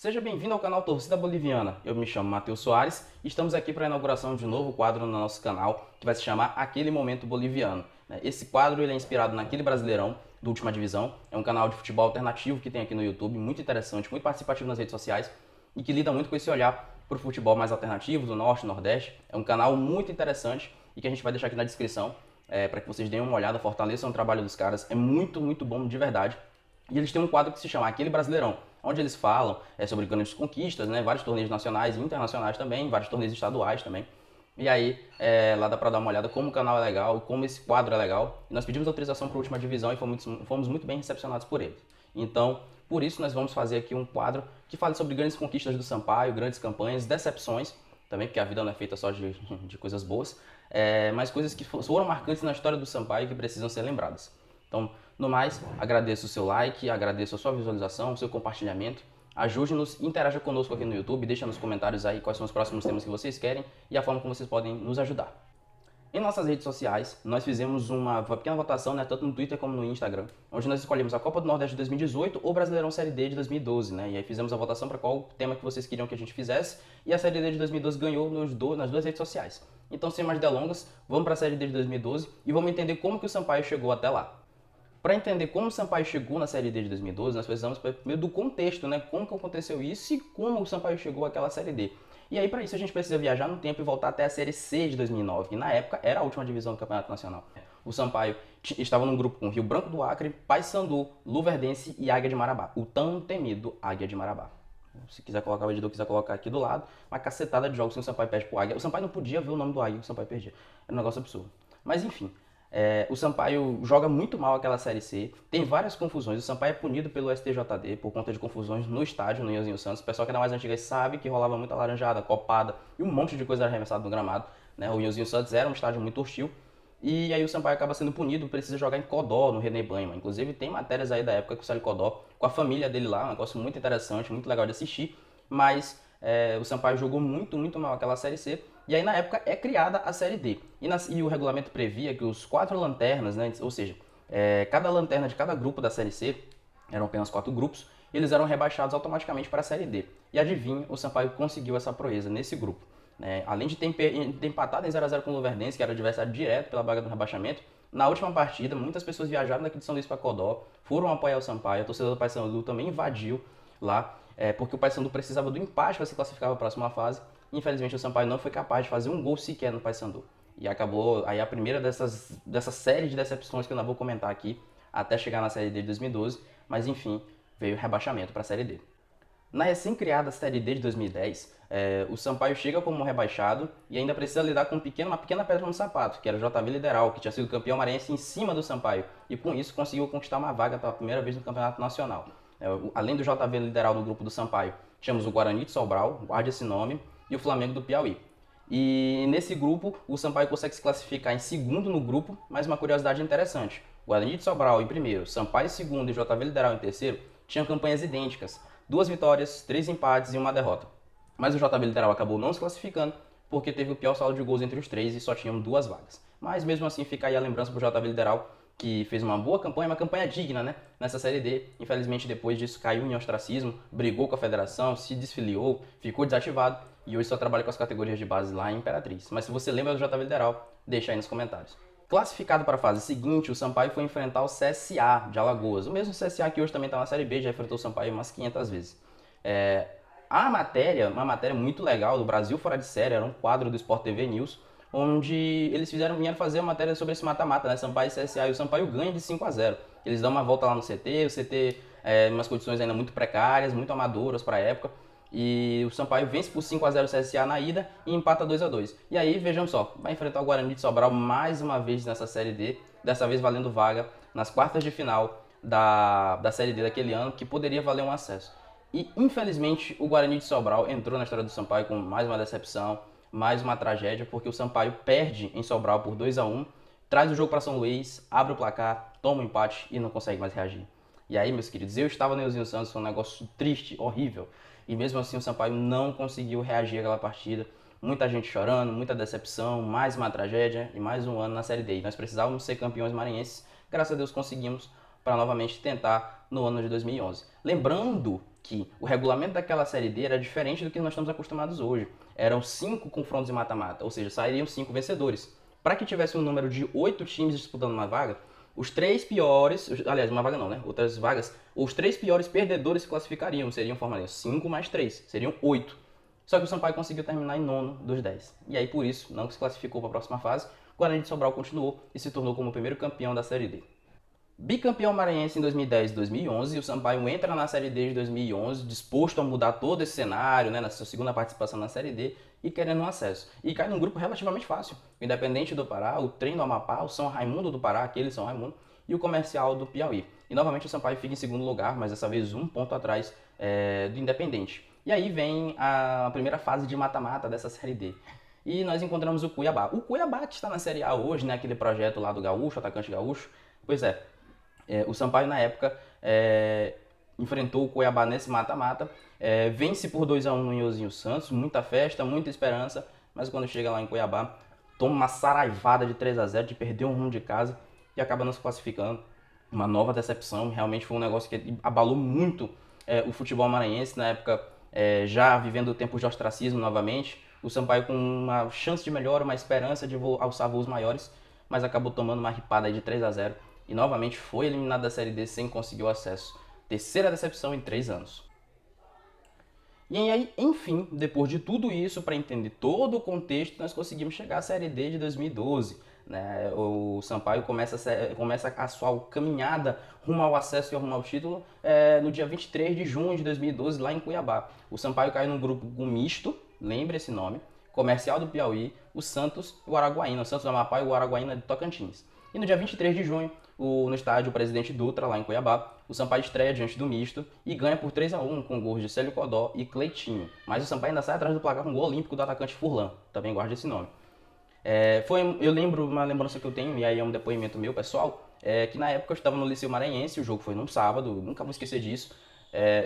Seja bem-vindo ao canal Torcida Boliviana. Eu me chamo Matheus Soares e estamos aqui para a inauguração de um novo quadro no nosso canal que vai se chamar Aquele Momento Boliviano. Esse quadro ele é inspirado naquele Brasileirão do Última Divisão. É um canal de futebol alternativo que tem aqui no YouTube, muito interessante, muito participativo nas redes sociais e que lida muito com esse olhar para o futebol mais alternativo do Norte e Nordeste. É um canal muito interessante e que a gente vai deixar aqui na descrição para que vocês deem uma olhada, fortaleçam o trabalho dos caras. É muito bom de verdade. E eles têm um quadro que se chama Aquele Brasileirão, onde eles falam sobre grandes conquistas, né? Vários torneios nacionais e internacionais também, vários torneios estaduais também. E aí, lá dá pra dar uma olhada como o canal é legal, como esse quadro é legal. E nós pedimos autorização para a Última Divisão e fomos muito bem recepcionados por eles. Então, por isso nós vamos fazer aqui um quadro que fale sobre grandes conquistas do Sampaio, grandes campanhas, decepções, também porque a vida não é feita só de coisas boas, mas coisas que foram marcantes na história do Sampaio e que precisam ser lembradas. Então, no mais, agradeço o seu like, agradeço a sua visualização, o seu compartilhamento. Ajude-nos, interaja conosco aqui no YouTube, deixa nos comentários aí quais são os próximos temas que vocês querem e a forma como vocês podem nos ajudar. Em nossas redes sociais, nós fizemos uma pequena votação, né, tanto no Twitter como no Instagram, onde nós escolhemos a Copa do Nordeste de 2018 ou Brasileirão Série D de 2012, né? E aí fizemos a votação para qual tema que vocês queriam que a gente fizesse, e a Série D de 2012 ganhou nas duas redes sociais. Então, sem mais delongas, vamos para a Série D de 2012 e vamos entender como que o Sampaio chegou até lá. Para entender como o Sampaio chegou na Série D de 2012, nós precisamos primeiro do contexto, né? Como que aconteceu isso e como o Sampaio chegou àquela Série D. E aí, para isso, a gente precisa viajar no tempo e voltar até a Série C de 2009, que na época era a última divisão do Campeonato Nacional. O Sampaio estava num grupo com Rio Branco do Acre, Paysandu, Luverdense e Águia de Marabá. O tão temido Águia de Marabá. Se quiser colocar, o editor quiser colocar aqui do lado, uma cacetada de jogos que o Sampaio perde pro Águia. O Sampaio não podia ver o nome do Águia, o Sampaio perdia. Era um negócio absurdo. Mas enfim, o Sampaio joga muito mal aquela Série C, tem várias confusões. O Sampaio é punido pelo STJD por conta de confusões no estádio, no Nhozinho Santos. O pessoal que é da mais antiga sabe que rolava muita laranjada, copada e um monte de coisa arremessada no gramado, né? O Nhozinho Santos era um estádio muito hostil. E aí o Sampaio acaba sendo punido, precisa jogar em Codó, no René Banhama. Inclusive tem matérias aí da época com o Célio Codó, com a família dele lá, um negócio muito interessante, muito legal de assistir. Mas o Sampaio jogou muito mal aquela Série C. E aí na época é criada a Série D. E o regulamento previa que os 4 lanternas, né, ou seja, cada lanterna de cada grupo da Série C, eram apenas 4 grupos, eles eram rebaixados automaticamente para a Série D. E adivinha, o Sampaio conseguiu essa proeza nesse grupo. Além de ter empatado em 0x0 com o Luverdense, que era adversário direto pela vaga do rebaixamento, na última partida, muitas pessoas viajaram daqui de São Luís para Codó, foram apoiar o Sampaio, a torcida do Paysandu também invadiu lá, porque o Paysandu precisava do empate para se classificar para a próxima fase. Infelizmente o Sampaio não foi capaz de fazer um gol sequer no Paysandu. E acabou aí a primeira dessa série de decepções que eu não vou comentar aqui, até chegar na Série D de 2012, mas enfim, veio o rebaixamento para a Série D. Na recém-criada Série D de 2010, o Sampaio chega como rebaixado e ainda precisa lidar com uma pequena pedra no sapato, que era o JV Lideral, que tinha sido campeão maranhense em cima do Sampaio, e com isso conseguiu conquistar uma vaga pela primeira vez no Campeonato Nacional. Além do JV Lideral no grupo do Sampaio, tínhamos o Guarani de Sobral, guarde esse nome, e o Flamengo do Piauí. E nesse grupo, o Sampaio consegue se classificar em segundo no grupo, mas uma curiosidade interessante. O Guarani de Sobral em primeiro, Sampaio em segundo e JV Lideral em terceiro tinham campanhas idênticas. 2 vitórias, 3 empates e 1 derrota. Mas o JV Lideral acabou não se classificando porque teve o pior saldo de gols entre os 3 e só tinham 2 vagas. Mas mesmo assim fica aí a lembrança para o JV Lideral, que fez uma boa campanha, uma campanha digna, né, nessa Série D. Infelizmente depois disso caiu em ostracismo, brigou com a federação, se desfiliou, ficou desativado e hoje só trabalha com as categorias de base lá em Imperatriz. Mas se você lembra do JV Lideral, deixa aí nos comentários. Classificado para a fase seguinte, o Sampaio foi enfrentar o CSA de Alagoas. O mesmo CSA que hoje também está na Série B, já enfrentou o Sampaio umas 500 vezes. Uma matéria muito legal do Brasil Fora de Série, era um quadro do Sport TV News, onde eles vieram fazer uma matéria sobre esse mata-mata, né? Sampaio e CSA, e o Sampaio ganha de 5x0. Eles dão uma volta lá no CT, o CT em umas condições ainda muito precárias, muito amadoras para a época, e o Sampaio vence por 5x0 o CSA na ida e empata 2x2. E aí, vejam só, vai enfrentar o Guarani de Sobral mais uma vez nessa Série D, dessa vez valendo vaga nas quartas de final da Série D daquele ano, que poderia valer um acesso. E infelizmente o Guarani de Sobral entrou na história do Sampaio com mais uma decepção, mais uma tragédia, porque o Sampaio perde em Sobral por 2x1, traz o jogo para São Luís, abre o placar, toma um empate e não consegue mais reagir. E aí, meus queridos, eu estava no Nhozinho Santos, foi um negócio triste, horrível. E mesmo assim o Sampaio não conseguiu reagir àquela partida. Muita gente chorando, muita decepção, mais uma tragédia e mais um ano na Série D. E nós precisávamos ser campeões maranhenses, graças a Deus conseguimos, para novamente tentar no ano de 2011. Lembrando que o regulamento daquela Série D era diferente do que nós estamos acostumados hoje. Eram 5 confrontos em mata-mata, ou seja, sairiam 5 vencedores. Para que tivesse um número de 8 times disputando uma vaga, os 3 piores, aliás, uma vaga não, né? Outras vagas, os 3 piores perdedores se classificariam, seriam formados 5 mais 3, seriam 8. Só que o Sampaio conseguiu terminar em nono dos 10. E aí, por isso, não se classificou para a próxima fase. O Guarani de Sobral continuou e se tornou como o primeiro campeão da Série D. Bicampeão maranhense em 2010 e 2011, o Sampaio entra na Série D de 2011, disposto a mudar todo esse cenário, né, na sua segunda participação na Série D e querendo um acesso. E cai num grupo relativamente fácil. O Independente do Pará, o Trem do Amapá, o São Raimundo do Pará, aquele São Raimundo, e o Comercial do Piauí. E novamente o Sampaio fica em segundo lugar, mas dessa vez um ponto atrás do Independente. E aí vem a primeira fase de mata-mata dessa Série D. E nós encontramos o Cuiabá. O Cuiabá que está na Série A hoje, né, aquele projeto lá do Gaúcho, atacante Gaúcho. Pois é, o Sampaio na época enfrentou o Cuiabá nesse mata-mata, vence por 2-1 no Iozinho Santos, muita festa, muita esperança, mas quando chega lá em Cuiabá, toma uma saraivada de 3-0, de perder um rumo de casa e acaba não se classificando. Uma nova decepção, realmente foi um negócio que abalou muito o futebol maranhense, na época já vivendo tempos de ostracismo novamente, o Sampaio com uma chance de melhora, uma esperança de alçar voos maiores, mas acabou tomando uma ripada de 3-0 e novamente foi eliminado da Série D sem conseguir o acesso. Terceira decepção em 3 anos. E aí, enfim, depois de tudo isso, para entender todo o contexto, nós conseguimos chegar à Série D de 2012. Né? O Sampaio começa a sua caminhada rumo ao acesso e rumo ao título no dia 23 de junho de 2012, lá em Cuiabá. O Sampaio caiu num grupo misto, lembre esse nome, Comercial do Piauí, o Santos e o Araguaína, o Santos do Amapá e o Araguaína de Tocantins. E no dia 23 de junho, no estádio Presidente Dutra, lá em Cuiabá, o Sampaio estreia diante do misto e ganha por 3-1 com gols de Célio Codó e Cleitinho. Mas o Sampaio ainda sai atrás do placar com um gol olímpico do atacante Furlan, também guarda esse nome. Eu lembro, uma lembrança que eu tenho, e aí é um depoimento meu pessoal, que na época eu estava no Liceu Maranhense, o jogo foi num sábado, nunca vou esquecer disso.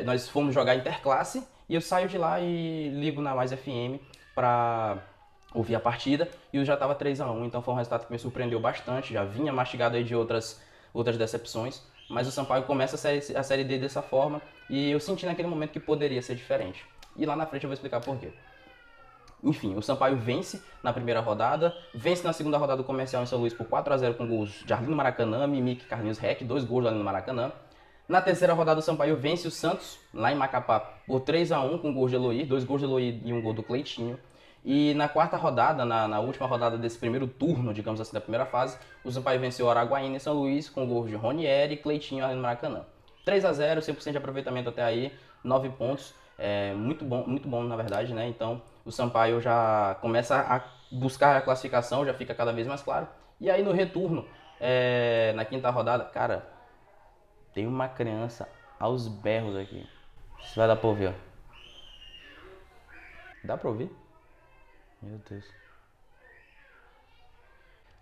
Nós fomos jogar interclasse e eu saio de lá e ligo na Mais FM para ouvir a partida e eu já estava 3-1, então foi um resultado que me surpreendeu bastante, já vinha mastigado aí de outras decepções, mas o Sampaio começa a Série D dessa forma e eu senti naquele momento que poderia ser diferente. E lá na frente eu vou explicar por quê. Enfim, o Sampaio vence na primeira rodada, vence na segunda rodada do Comercial em São Luís por 4-0 com gols de Arlindo Maracanã, Mimique e Carlinhos Rec, 2 gols do Arlindo Maracanã. Na terceira rodada o Sampaio vence o Santos, lá em Macapá, por 3-1 com gols de Eloy, 2 gols de Eloy e um gol do Cleitinho. E na quarta rodada, na última rodada desse primeiro turno, digamos assim, da primeira fase, o Sampaio venceu o Araguaína em São Luís com gols de Ronieri, Cleitinho e Arlindo Maracanã. 3-0, 100% de aproveitamento até aí, 9 pontos, muito bom na verdade, né? Então o Sampaio já começa a buscar a classificação, já fica cada vez mais claro. E aí no retorno, na quinta rodada, cara, tem uma criança aos berros aqui. Isso vai dar pra ouvir, ó. Dá pra ouvir? Meu Deus.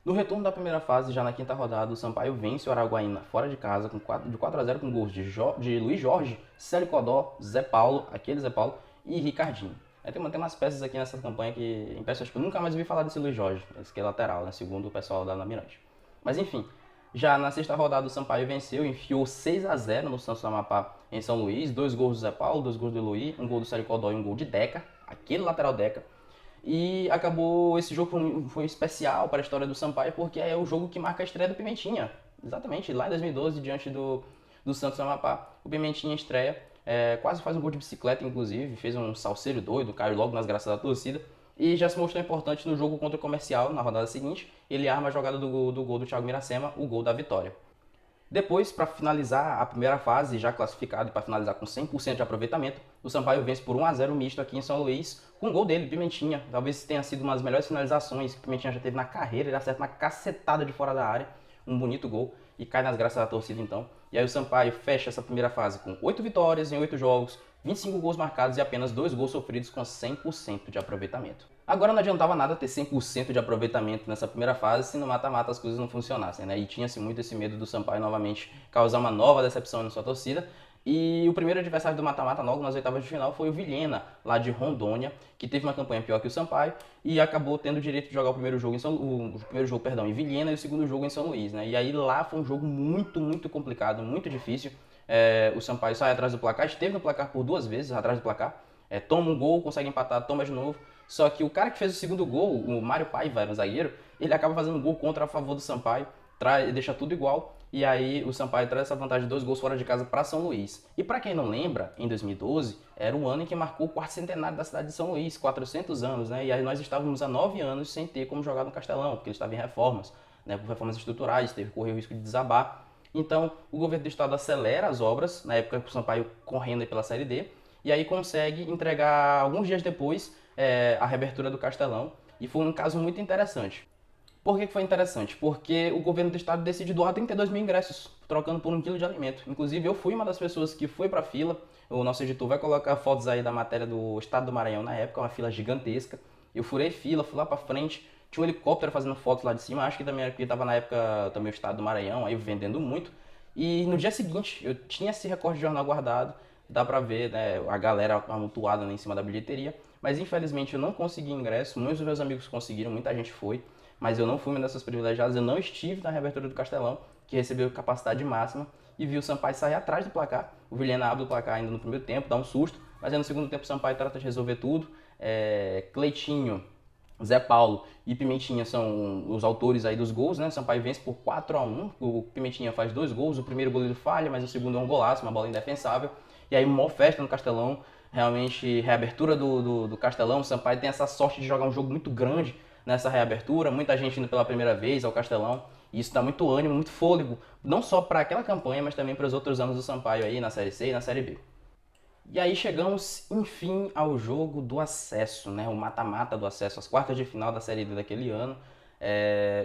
No retorno da primeira fase, já na quinta rodada, o Sampaio vence o Araguaína fora de casa de 4-0 com gols de Luiz Jorge, Célio Codó, Zé Paulo, aquele Zé Paulo e Ricardinho. Tem umas peças aqui nessa campanha que impressionam, eu nunca mais ouvi falar desse Luiz Jorge, esse que é lateral, né, segundo o pessoal da Mirante. Mas enfim, já na sexta rodada o Sampaio venceu, enfiou 6-0 no Santos do Amapá em São Luís, 2 gols do Zé Paulo, 2 gols do Eloy, um gol do Célio Codó e um gol de Deca, aquele lateral Deca. E acabou, esse jogo foi especial para a história do Sampaio, porque é o jogo que marca a estreia do Pimentinha. Exatamente, lá em 2012, diante do Santos do Amapá, o Pimentinha estreia, quase faz um gol de bicicleta, inclusive, fez um salseiro doido, caiu logo nas graças da torcida, e já se mostrou importante no jogo contra o Comercial, na rodada seguinte, ele arma a jogada do gol do Thiago Miracema, o gol da vitória. Depois, para finalizar a primeira fase, já classificado e para finalizar com 100% de aproveitamento, o Sampaio vence por 1-0 misto aqui em São Luís, com o gol dele, Pimentinha. Talvez tenha sido uma das melhores finalizações que o Pimentinha já teve na carreira, ele acerta uma cacetada de fora da área, um bonito gol, e cai nas graças da torcida então. E aí o Sampaio fecha essa primeira fase com 8 vitórias em 8 jogos, 25 gols marcados e apenas 2 gols sofridos com 100% de aproveitamento. Agora não adiantava nada ter 100% de aproveitamento nessa primeira fase se no mata-mata as coisas não funcionassem, né? E tinha-se muito esse medo do Sampaio novamente causar uma nova decepção na sua torcida. E o primeiro adversário do mata-mata logo nas oitavas de final foi o Vilhena, lá de Rondônia, que teve uma campanha pior que o Sampaio e acabou tendo o direito de jogar o primeiro jogo em Vilhena e o segundo jogo em São Luís, né? E aí lá foi um jogo muito complicado, muito difícil. O Sampaio sai atrás do placar, esteve no placar por 2 vezes atrás do placar, toma um gol, consegue empatar, toma de novo. Só que o cara que fez o segundo gol, o Mário Paiva, era um zagueiro, ele acaba fazendo um gol contra a favor do Sampaio, deixa tudo igual. E aí o Sampaio traz essa vantagem de 2 gols fora de casa para São Luís. E para quem não lembra, em 2012 era o ano em que marcou o quarto centenário da cidade de São Luís, 400 anos, né? E aí nós estávamos há 9 anos sem ter como jogar no Castelão, porque ele estava em reformas, né? Por reformas estruturais, correu o risco de desabar. Então o governo do estado acelera as obras, na época o Sampaio correndo pela Série D, e aí consegue entregar alguns dias depois a reabertura do Castelão. E foi um caso muito interessante. Por que foi interessante? Porque o governo do estado decide doar 32 mil ingressos, trocando por 1 quilo de alimento. Inclusive, eu fui uma das pessoas que foi para a fila. O nosso editor vai colocar fotos aí da matéria do estado do Maranhão na época, uma fila gigantesca. Eu furei fila, fui lá para frente, tinha um helicóptero fazendo fotos lá de cima. Acho que também estava na época também o estado do Maranhão, aí vendendo muito. E no dia seguinte, eu tinha esse recorte de jornal guardado, dá pra ver, né, a galera amontoada em cima da bilheteria. Mas infelizmente eu não consegui ingresso, muitos dos meus amigos conseguiram, muita gente foi. Mas eu não fui uma dessas privilegiadas, eu não estive na reabertura do Castelão, que recebeu capacidade máxima, e vi o Sampaio sair atrás do placar. O Vilhena abre o placar ainda no primeiro tempo, dá um susto, mas aí no segundo tempo o Sampaio trata de resolver tudo. Cleitinho, Zé Paulo e Pimentinha são os autores aí dos gols, né? O Sampaio vence por 4-1, o Pimentinha faz 2 gols, o primeiro goleiro falha, mas o segundo é um golaço, uma bola indefensável. E aí mó festa no Castelão, realmente reabertura do Castelão. O Sampaio tem essa sorte de jogar um jogo muito grande nessa reabertura, muita gente indo pela primeira vez ao Castelão, e isso dá muito ânimo, muito fôlego, não só para aquela campanha, mas também para os outros anos do Sampaio aí na Série C e na Série B. E aí chegamos, enfim, ao jogo do acesso, né? O mata-mata do acesso, as quartas de final da Série D daquele ano,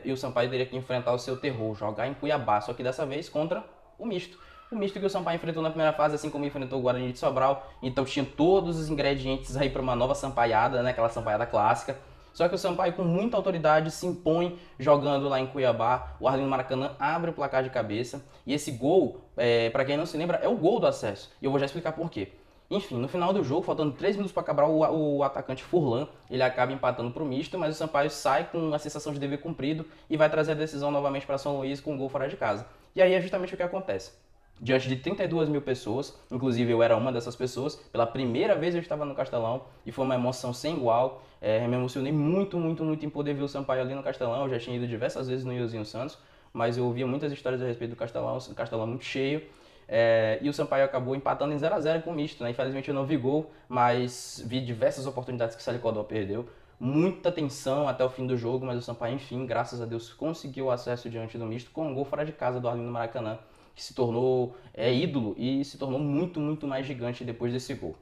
e o Sampaio teria que enfrentar o seu terror, jogar em Cuiabá, só que dessa vez contra o misto. O misto que o Sampaio enfrentou na primeira fase, assim como enfrentou o Guarani de Sobral, então tinha todos os ingredientes aí para uma nova sampaiada, né? Aquela sampaiada clássica. Só que o Sampaio, com muita autoridade, se impõe jogando lá em Cuiabá. O Arlindo Maracanã abre o placar de cabeça. E esse gol, para quem não se lembra, é o gol do acesso. E eu vou já explicar por quê. Enfim, no final do jogo, faltando 3 minutos para acabar, o atacante Furlan, ele acaba empatando para o misto, mas o Sampaio sai com a sensação de dever cumprido e vai trazer a decisão novamente para São Luís com um gol fora de casa. E aí é justamente o que acontece. Diante de 32 mil pessoas, inclusive eu era uma dessas pessoas, pela primeira vez eu estava no Castelão e foi uma emoção sem igual. Me emocionei muito em poder ver o Sampaio ali no Castelão. Eu já tinha ido diversas vezes no Iozinho Santos, mas eu ouvia muitas histórias a respeito do Castelão, o Castelão muito cheio. E o Sampaio acabou empatando em 0-0 com o misto, né? Infelizmente eu não vi gol, mas vi diversas oportunidades que o Salicodó perdeu. Muita tensão até o fim do jogo, mas o Sampaio, enfim, graças a Deus, conseguiu o acesso diante do misto com um gol fora de casa do Arlindo Maracanã, que se tornou ídolo e se tornou muito mais gigante depois desse gol.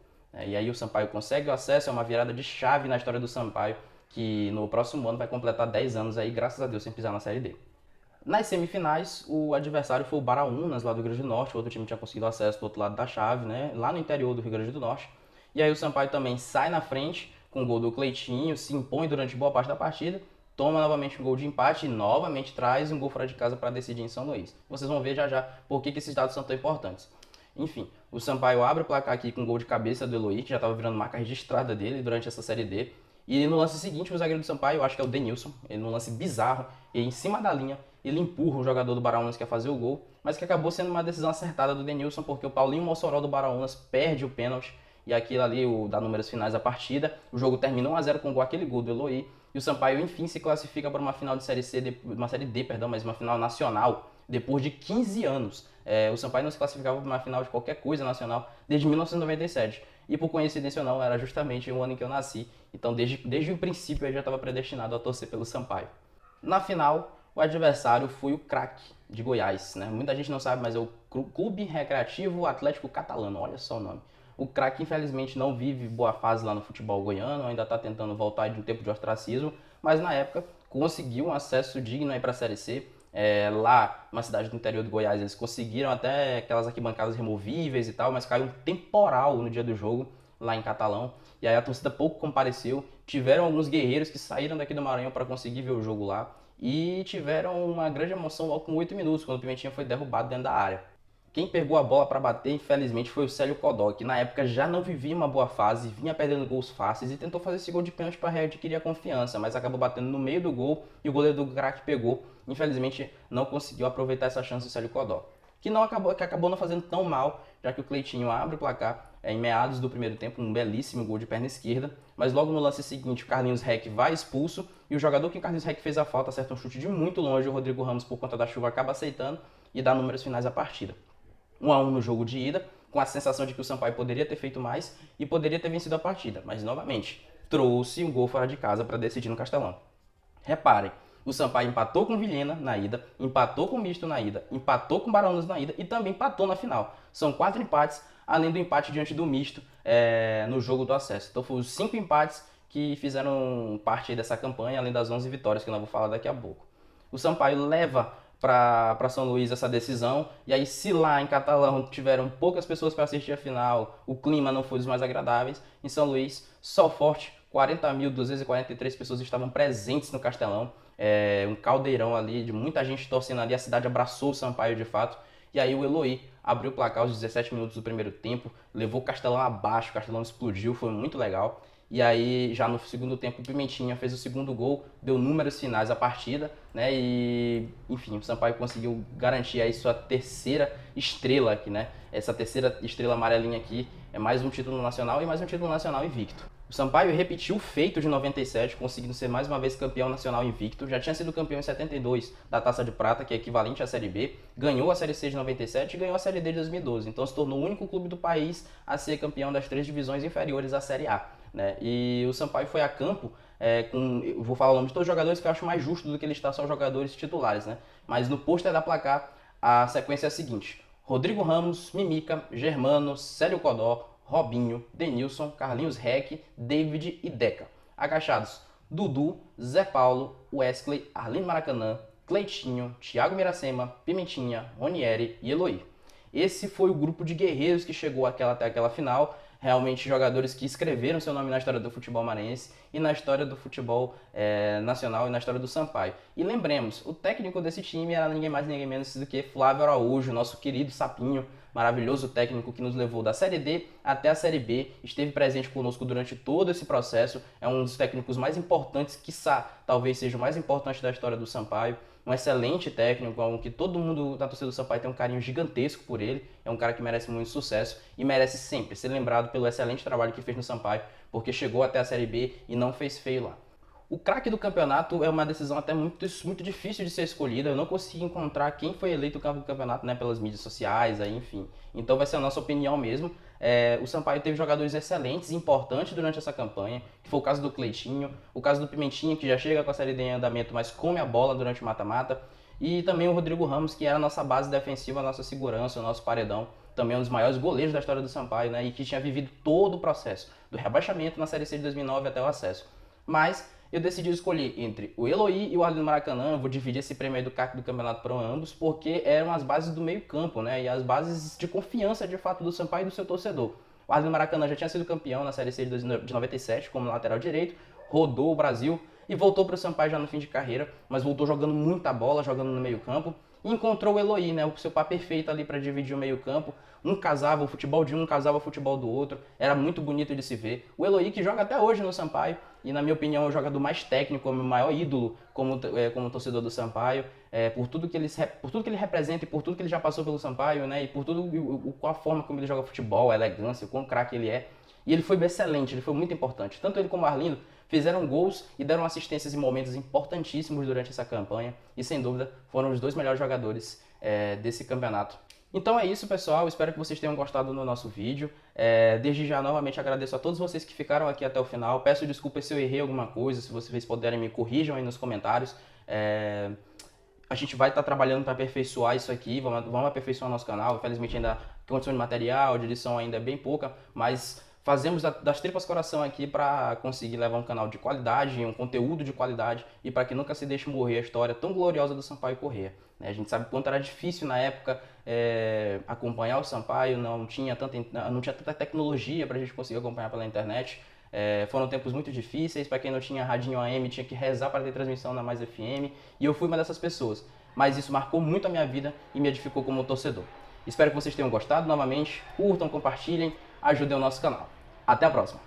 E aí o Sampaio consegue o acesso, é uma virada de chave na história do Sampaio, que no próximo ano vai completar 10 anos aí, graças a Deus, sem pisar na Série D. Nas semifinais, o adversário foi o Baraunas, lá do Rio Grande do Norte. O outro time tinha conseguido acesso do outro lado da chave, né? Lá no interior do Rio Grande do Norte. E aí o Sampaio também sai na frente com o gol do Cleitinho, se impõe durante boa parte da partida, toma novamente um gol de empate e novamente traz um gol fora de casa para decidir em São Luís. Vocês vão ver já por que esses dados são tão importantes. Enfim, o Sampaio abre o placar aqui com um gol de cabeça do Eloy, que já estava virando marca registrada dele durante essa Série D. E no lance seguinte, o zagueiro do Sampaio, eu acho que é o Denilson, ele num lance bizarro, e em cima da linha, ele empurra o jogador do Baraunas que ia fazer o gol, mas que acabou sendo uma decisão acertada do Denilson, porque o Paulinho Mossoró do Baraunas perde o pênalti, e aquilo ali dá números finais da partida. O jogo termina 1-0 com aquele gol do Eloy, e o Sampaio enfim se classifica para uma final de Série C, uma Série D, mas uma final nacional, depois de 15 anos. O Sampaio não se classificava para uma final de qualquer coisa nacional desde 1997. E por coincidência ou não, era justamente o ano em que eu nasci. Então desde o princípio eu já estava predestinado a torcer pelo Sampaio. Na final, o adversário foi o Crack de Goiás, né? Muita gente não sabe, mas é o Clube Recreativo Atlético Catalano, olha só o nome. O Crack infelizmente não vive boa fase lá no futebol goiano, ainda está tentando voltar de um tempo de ostracismo, mas na época conseguiu um acesso digno para a Série C. Lá, uma cidade do interior do Goiás, eles conseguiram até aquelas arquibancadas removíveis e tal, mas caiu um temporal no dia do jogo lá em Catalão, e aí a torcida pouco compareceu. Tiveram alguns guerreiros que saíram daqui do Maranhão para conseguir ver o jogo lá, e tiveram uma grande emoção logo com 8 minutos, quando o Pimentinha foi derrubado dentro da área. Quem pegou a bola para bater, infelizmente, foi o Célio Codó, que na época já não vivia uma boa fase, vinha perdendo gols fáceis e tentou fazer esse gol de pênalti para readquirir a confiança, mas acabou batendo no meio do gol e o goleiro do craque pegou. Infelizmente, não conseguiu aproveitar essa chance do Célio Codó, que acabou não fazendo tão mal, já que o Cleitinho abre o placar em meados do primeiro tempo, um belíssimo gol de perna esquerda, mas logo no lance seguinte o Carlinhos Reck vai expulso e o jogador que o Carlinhos Reck fez a falta acerta um chute de muito longe, o Rodrigo Ramos, por conta da chuva, acaba aceitando e dá números finais à partida. 1-1 no jogo de ida, com a sensação de que o Sampaio poderia ter feito mais e poderia ter vencido a partida, mas novamente trouxe um gol fora de casa para decidir no Castelão. Reparem, o Sampaio empatou com o Vilhena na ida, empatou com o Misto na ida, empatou com o Barões na ida e também empatou na final. São 4 empates, além do empate diante do Misto no jogo do acesso. Então foram os 5 empates que fizeram parte dessa campanha, além das 11 vitórias que eu não vou falar daqui a pouco. O Sampaio leva para São Luís essa decisão, e aí se lá em Catalão tiveram poucas pessoas para assistir a final, o clima não foi dos mais agradáveis, em São Luís, sol forte, 40.243 pessoas estavam presentes no Castelão, um caldeirão ali de muita gente torcendo ali, a cidade abraçou o Sampaio de fato, e aí o Eloy abriu o placar aos 17 minutos do primeiro tempo, levou o Castelão abaixo, o Castelão explodiu, foi muito legal. E aí, já no segundo tempo, o Pimentinha fez o segundo gol, deu números finais à partida, né? E, enfim, o Sampaio conseguiu garantir aí sua terceira estrela aqui, né? Essa terceira estrela amarelinha aqui é mais um título nacional e mais um título nacional invicto. O Sampaio repetiu o feito de 97, conseguindo ser mais uma vez campeão nacional invicto. Já tinha sido campeão em 72 da Taça de Prata, que é equivalente à Série B. Ganhou a Série C de 97 e ganhou a Série D de 2012. Então se tornou o único clube do país a ser campeão das 3 divisões inferiores à Série A. Né? E o Sampaio foi a campo eu vou falar o nome de todos os jogadores que eu acho mais justo do que listar só jogadores titulares, né? Mas no pôster da placar, a sequência é a seguinte: Rodrigo Ramos, Mimica, Germano, Célio Codó, Robinho, Denilson, Carlinhos Reck, David e Deca. Agachados: Dudu, Zé Paulo, Wesley, Arlindo Maracanã, Cleitinho, Thiago Miracema, Pimentinha, Ronieri e Eloy. Esse foi o grupo de guerreiros que chegou até aquela final. Realmente jogadores que escreveram seu nome na história do futebol maranhense e na história do futebol nacional e na história do Sampaio. E lembremos, o técnico desse time era ninguém mais ninguém menos do que Flávio Araújo, nosso querido Sapinho, maravilhoso técnico que nos levou da Série D até a Série B, esteve presente conosco durante todo esse processo, é um dos técnicos mais importantes, quiçá, talvez seja o mais importante da história do Sampaio. Um excelente técnico, que todo mundo da torcida do Sampaio tem um carinho gigantesco por ele. É um cara que merece muito sucesso e merece sempre ser lembrado pelo excelente trabalho que fez no Sampaio, porque chegou até a Série B e não fez feio lá. O craque do campeonato é uma decisão até muito difícil de ser escolhida. Eu não consegui encontrar quem foi eleito o craque do campeonato, né, pelas mídias sociais, aí, enfim. Então vai ser a nossa opinião mesmo. O Sampaio teve jogadores excelentes e importantes durante essa campanha, que foi o caso do Cleitinho, o caso do Pimentinha, que já chega com a Série D em andamento, mas come a bola durante o mata-mata, e também o Rodrigo Ramos, que era a nossa base defensiva, a nossa segurança, o nosso paredão, também um dos maiores goleiros da história do Sampaio, né, e que tinha vivido todo o processo, do rebaixamento na Série C de 2009 até o acesso. Mas eu decidi escolher entre o Eloy e o Arlindo Maracanã. Eu vou dividir esse prêmio aí do craque do campeonato para ambos, porque eram as bases do meio campo, né? E as bases de confiança, de fato, do Sampaio e do seu torcedor. O Arlindo Maracanã já tinha sido campeão na Série C de 97, como lateral direito, rodou o Brasil e voltou para o Sampaio já no fim de carreira, mas voltou jogando muita bola, jogando no meio campo. E encontrou o Eloy, né? O seu par perfeito ali para dividir o meio campo. Um casava o futebol de um, casava o futebol do outro. Era muito bonito de se ver. O Eloy, que joga até hoje no Sampaio, e na minha opinião é o jogador mais técnico, o meu maior ídolo como torcedor do Sampaio, por tudo que ele representa e por tudo que ele já passou pelo Sampaio, né? E por a forma como ele joga futebol, a elegância, o quão craque ele é. E ele foi excelente, ele foi muito importante. Tanto ele como o Arlindo fizeram gols e deram assistências em momentos importantíssimos durante essa campanha. E sem dúvida foram os 2 melhores jogadores desse campeonato. Então é isso, pessoal. Espero que vocês tenham gostado do nosso vídeo. Desde já, novamente, agradeço a todos vocês que ficaram aqui até o final. Peço desculpas se eu errei alguma coisa. Se vocês puderem, me corrijam aí nos comentários. A gente vai estar trabalhando para aperfeiçoar isso aqui. Vamos aperfeiçoar nosso canal. Infelizmente, ainda a condição de material, de edição ainda é bem pouca. Mas fazemos das tripas coração aqui para conseguir levar um canal de qualidade, um conteúdo de qualidade e para que nunca se deixe morrer a história tão gloriosa do Sampaio Corrêa. A gente sabe quanto era difícil na época acompanhar o Sampaio, não tinha tanta tecnologia para a gente conseguir acompanhar pela internet. Foram tempos muito difíceis. Para quem não tinha radinho AM, tinha que rezar para ter transmissão na Mais FM, e eu fui uma dessas pessoas. Mas isso marcou muito a minha vida e me edificou como torcedor. Espero que vocês tenham gostado. Novamente, curtam, compartilhem, ajudem o nosso canal. Até a próxima!